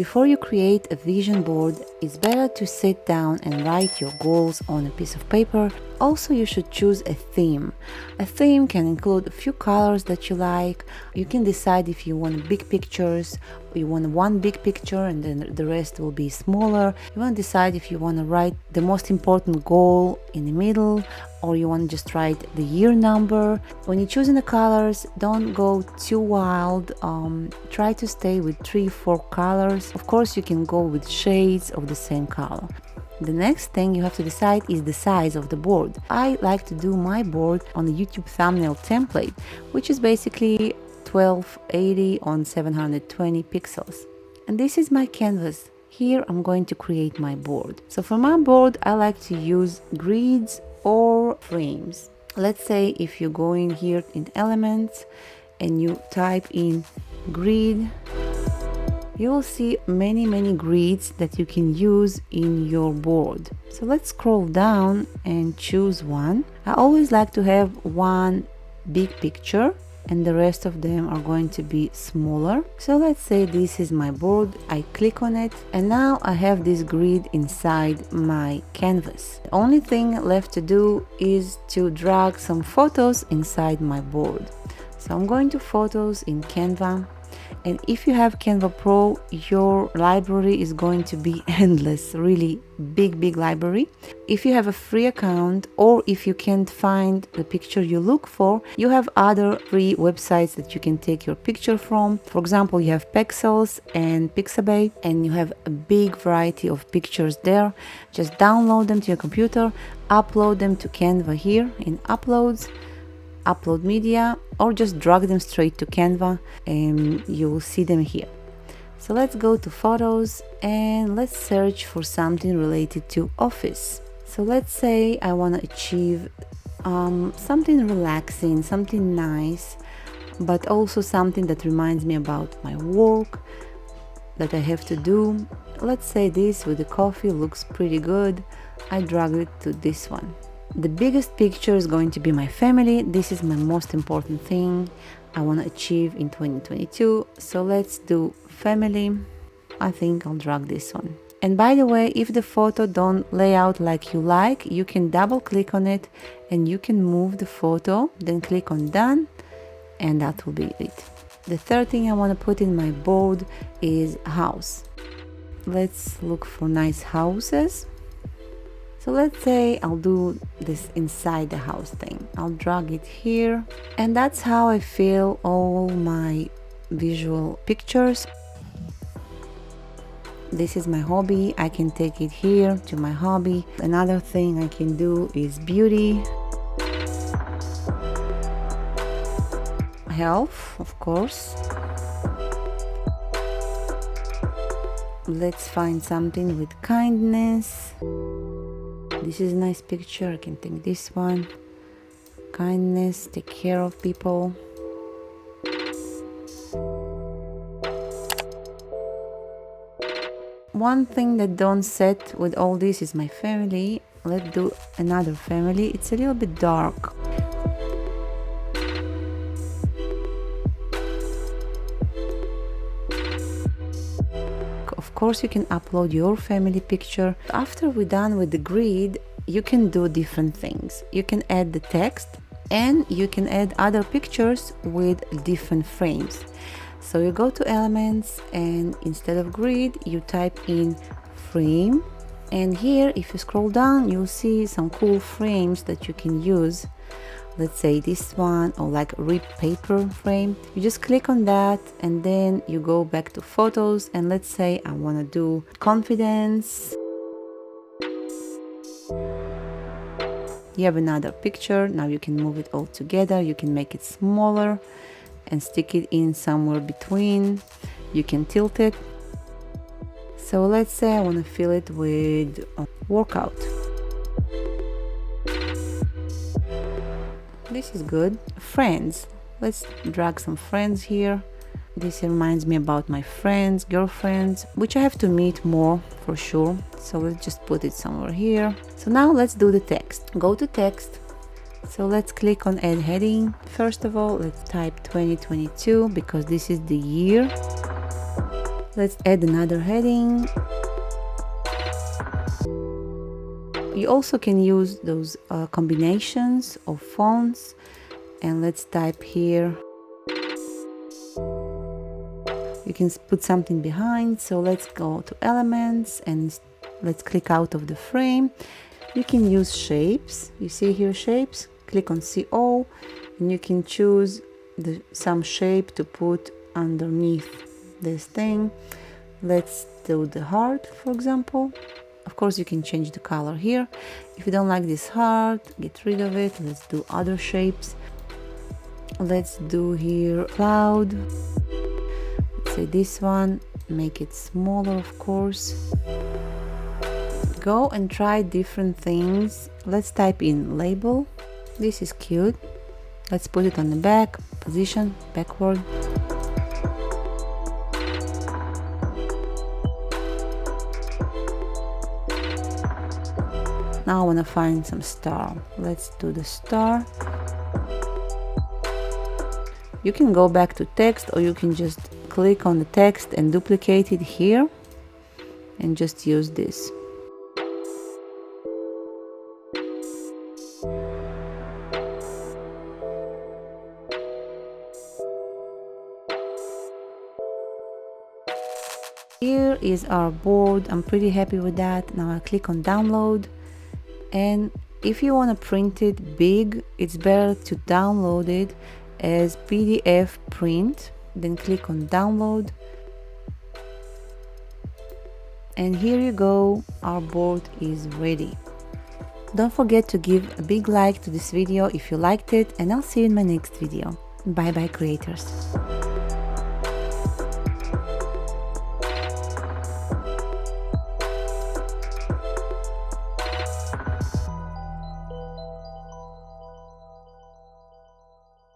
before you create a vision board, it's better to sit down and write your goals on a piece of paper. Also, you should choose a theme. A theme can include a few colors that you like. You can decide if you want big pictures, or you want one big picture and then the rest will be smaller. You want to decide if you want to write the most important goal in the middle, or you want to just write the year number. When you're choosing the colors, don't go too wild. Try to stay with 3-4 colors. Of course, you can go with shades of the same color. The next thing you have to decide is the size of the board. I like to do my board on the YouTube thumbnail template, which is basically 1280 on 720 pixels. And this is my canvas. Here I'm going to create my board. So for my board, I like to use grids or frames. Let's say if you go in here in elements and you type in grid, you will see many grids that you can use in your board. So let's scroll down and choose one. I always like to have one big picture and the rest of them are going to be smaller. So let's say this is my board. I click on it and now I have this grid inside my canvas. The only thing left to do is to drag some photos inside my board. So I'm going to Photos in Canva. And if you have Canva Pro, your library is going to be endless, really big library. If you have a free account or if you can't find the picture you look for, you have other free websites that you can take your picture from. For example, you have Pexels and Pixabay, and you have a big variety of pictures there. Just download them to your computer, upload them to Canva here in Uploads, Upload Media, or just drag them straight to Canva and you will see them here. So let's go to Photos and let's search for something related to office. So let's say I want to achieve something relaxing, something nice, but also something that reminds me about my work that I have to do. Let's say this with the coffee looks pretty good. I drag it to this one. The biggest picture is going to be my family. This is my most important thing I want to achieve in 2022. So let's do family. I think I'll drag this one. And by the way, if the photo don't lay out like you like, you can double click on it and you can move the photo, then click on done, and that will be it. The third thing I want to put in my board is house. Let's look for nice houses. So let's say I'll do this inside the house thing. I'll drag it here. And that's how I fill all my visual pictures. This is my hobby. I can take it here to my hobby. Another thing I can do is beauty. Health, of course. Let's find something with kindness. This is a nice picture. I can take this one. Kindness, take care of people. One thing that don't set with all this is my family. Let's do another family. It's a little bit dark. Of course, you can upload your family picture. After we're done with the grid, you can do different things. You can add the text and you can add other pictures with different frames. So you go to elements and instead of grid, you type in frame. And here, if you scroll down, you'll see some cool frames that you can use. Let's say this one, or like rip paper frame. You just click on that and then you go back to photos, and let's say I want to do confidence. You have another picture. Now you can move it all together. You can make it smaller and stick it in somewhere between. You can tilt it. So let's say I want to fill it with a workout. This is good. Friends. Let's drag some friends here. This reminds me about my friends, girlfriends, which I have to meet more for sure. So let's just put it somewhere here. So now let's do the text. Go to text. So let's click on add heading. First of all, let's type 2022 because this is the year. Let's add another heading. You also can use those combinations of fonts, and let's type here. You can put something behind, so let's go to elements and let's click out of the frame. You can use shapes. You see here shapes, click on CO and you can choose some shape to put underneath this thing. Let's do the heart, for example. Of course you can change the color here. If you don't like this heart, get rid of it. Let's do other shapes. Let's do here cloud. Let's say this one, make it smaller, of course. Go and try different things. Let's type in label. This is cute. Let's put it on the back, position, backward. Now I want to find some star. Let's do the star. You can go back to text, or you can just click on the text and duplicate it here and just use this. Here is our board. I'm pretty happy with that. Now I click on download, and if you want to print it big, it's better to download it as PDF print. Then click on download, and here you go, our board is ready. Don't forget to give a big like to this video if you liked it, and I'll see you in my next video. Bye bye creators.